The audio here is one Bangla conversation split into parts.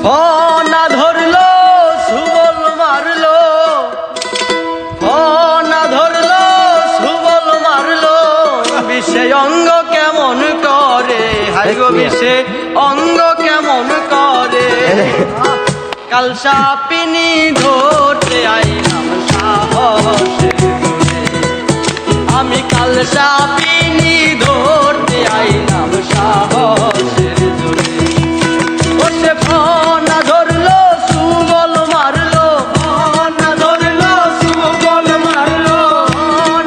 না ধরলো সুবল মারলো, না ধরলো সুবল মারলো, বিষে অঙ্গ কেমন করে, হাইগো বিষে অঙ্গ কেমন করে। কাল সাপিনি ধরতে আইলাম সাহসের জোরে, আমি কাল সাপিনি ধরতে আইলাম সাহসের জোরে। বসে না ধরলো সুবল মারলো, না ধরলো সুবল মারলো,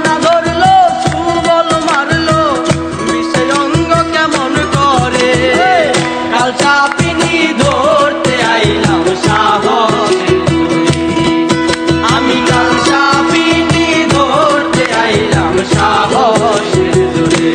না ধরলো সুবল মারলো, বিষে অঙ্গ কেমন করে। কাল সাপিনি ধরতে আইলাম সাহসের জোরে, আমি কাল সাপিনি ধরতে আইলাম সাহসের জোরে।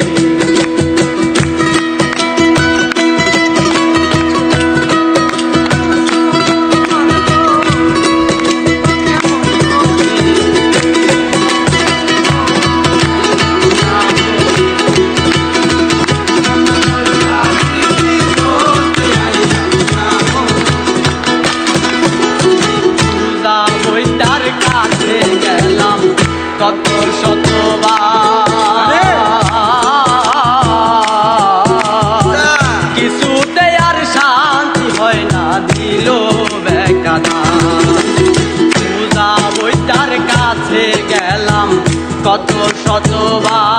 বইটার কাছে গেলাম কত শতবার, কিছুতে আর শান্তি হয় না, দিল বেকানা। পূজা বইটার কাছে গেলাম কত শতবার,